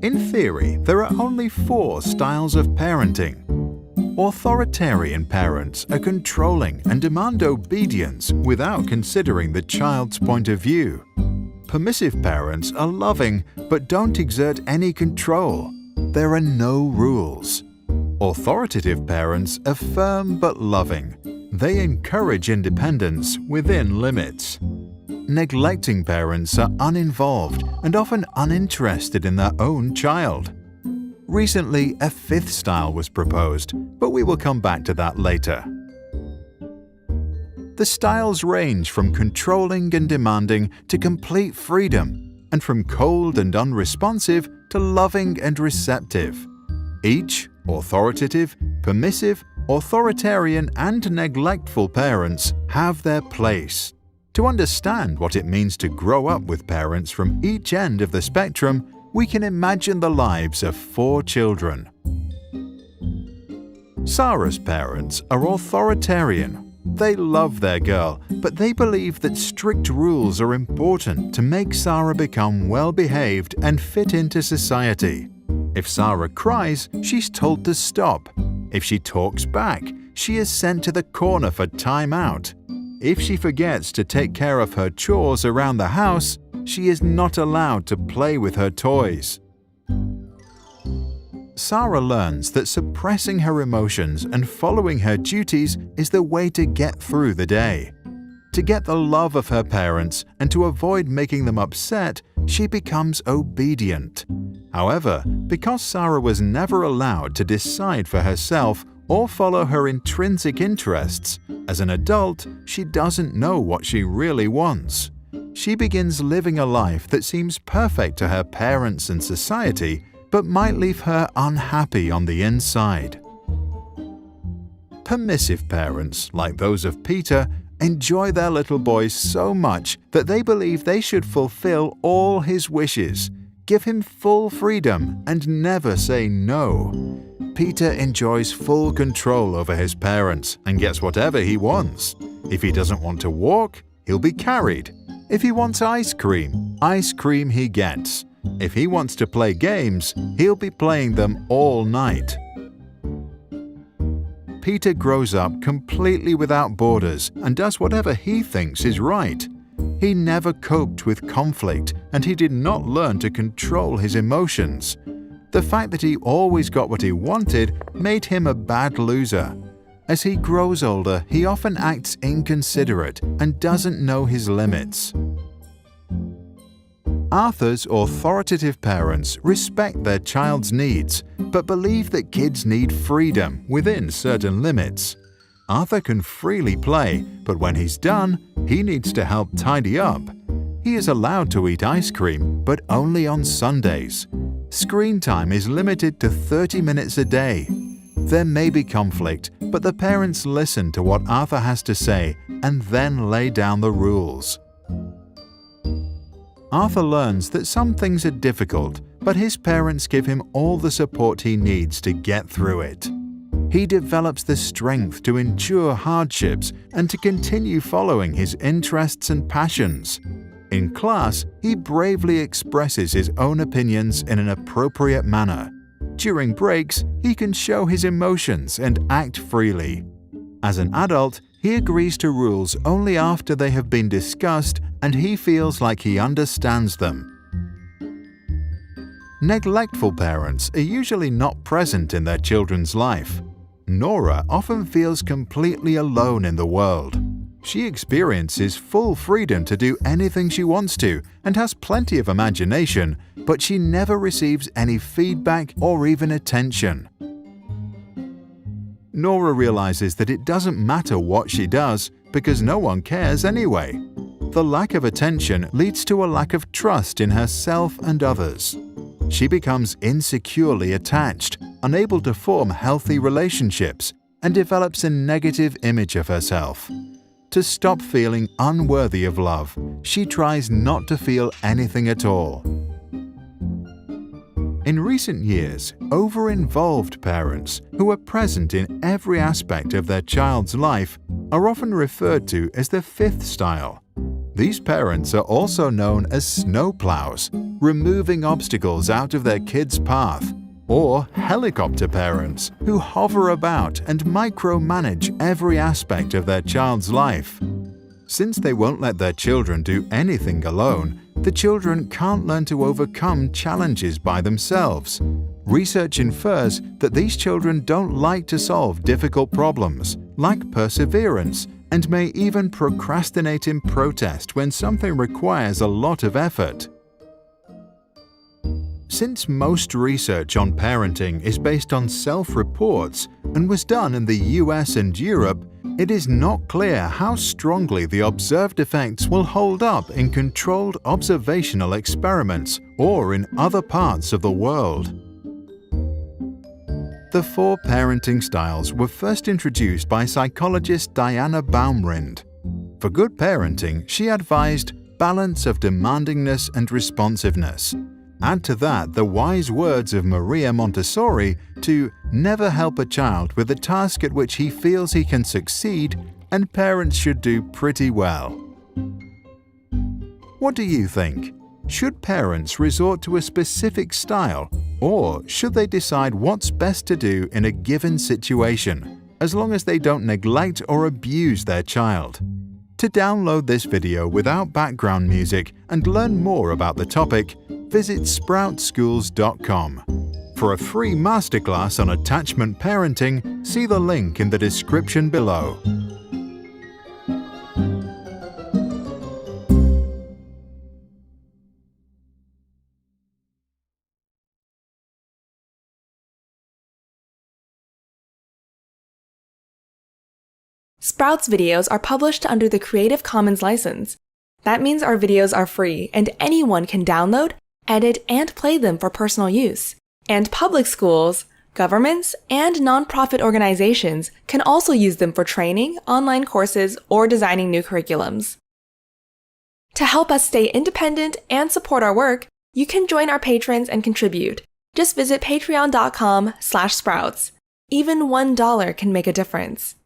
In theory, there are only 4 styles of parenting. Authoritarian parents are controlling and demand obedience without considering the child's point of view. Permissive parents are loving but don't exert any control. There are no rules. Authoritative parents are firm but loving. They encourage independence within limits. Neglecting parents are uninvolved and often uninterested in their own child. Recently, a 5th style was proposed, but we will come back to that later. The styles range from controlling and demanding to complete freedom, and from cold and unresponsive to loving and receptive. Each authoritative, permissive, authoritarian, and neglectful parents have their place. To understand what it means to grow up with parents from each end of the spectrum, we can imagine the lives of 4 children. Sarah's parents are authoritarian. They love their girl, but they believe that strict rules are important to make Sarah become well-behaved and fit into society. If Sarah cries, she's told to stop. If she talks back, she is sent to the corner for time out. If she forgets to take care of her chores around the house, she is not allowed to play with her toys. Sarah learns that suppressing her emotions and following her duties is the way to get through the day. To get the love of her parents and to avoid making them upset, she becomes obedient. However, because Sarah was never allowed to decide for herself or follow her intrinsic interests, as an adult, she doesn't know what she really wants. She begins living a life that seems perfect to her parents and society, but might leave her unhappy on the inside. Permissive parents, like those of Peter, enjoy their little boy so much that they believe they should fulfill all his wishes, give him full freedom, and never say no. Peter enjoys full control over his parents and gets whatever he wants. If he doesn't want to walk, he'll be carried. If he wants ice cream he gets. If he wants to play games, he'll be playing them all night. Peter grows up completely without borders and does whatever he thinks is right. He never coped with conflict, and he did not learn to control his emotions. The fact that he always got what he wanted made him a bad loser. As he grows older, he often acts inconsiderate and doesn't know his limits. Arthur's authoritative parents respect their child's needs, but believe that kids need freedom within certain limits. Arthur can freely play, but when he's done, he needs to help tidy up. He is allowed to eat ice cream, but only on Sundays. Screen time is limited to 30 minutes a day. There may be conflict, but the parents listen to what Arthur has to say and then lay down the rules. Arthur learns that some things are difficult, but his parents give him all the support he needs to get through it. He develops the strength to endure hardships and to continue following his interests and passions. In class, he bravely expresses his own opinions in an appropriate manner. During breaks, he can show his emotions and act freely. As an adult, he agrees to rules only after they have been discussed and he feels like he understands them. Neglectful parents are usually not present in their children's life. Nora often feels completely alone in the world. She experiences full freedom to do anything she wants to and has plenty of imagination, but she never receives any feedback or even attention. Nora realizes that it doesn't matter what she does because no one cares anyway. The lack of attention leads to a lack of trust in herself and others. She becomes insecurely attached, unable to form healthy relationships, and develops a negative image of herself. To stop feeling unworthy of love, she tries not to feel anything at all. In recent years, over-involved parents who are present in every aspect of their child's life are often referred to as the 5th style. These parents are also known as snowplows, removing obstacles out of their kids' path, or helicopter parents who hover about and micromanage every aspect of their child's life. Since they won't let their children do anything alone, the children can't learn to overcome challenges by themselves. Research infers that these children don't like to solve difficult problems, lack perseverance, and may even procrastinate in protest when something requires a lot of effort. Since most research on parenting is based on self-reports and was done in the US and Europe, it is not clear how strongly the observed effects will hold up in controlled observational experiments or in other parts of the world. The 4 parenting styles were first introduced by psychologist Diana Baumrind. For good parenting, she advised balance of demandingness and responsiveness. Add to that the wise words of Maria Montessori to never help a child with a task at which he feels he can succeed, and parents should do pretty well. What do you think? Should parents resort to a specific style, or should they decide what's best to do in a given situation, as long as they don't neglect or abuse their child? To download this video without background music and learn more about the topic, visit sproutschools.com. For a free masterclass on attachment parenting, see the link in the description below. Sprouts videos are published under the Creative Commons license. That means our videos are free and anyone can download, edit, and play them for personal use. And public schools, governments, and nonprofit organizations can also use them for training, online courses, or designing new curriculums. To help us stay independent and support our work, you can join our patrons and contribute. Just visit patreon.com/sprouts. Even $1 can make a difference.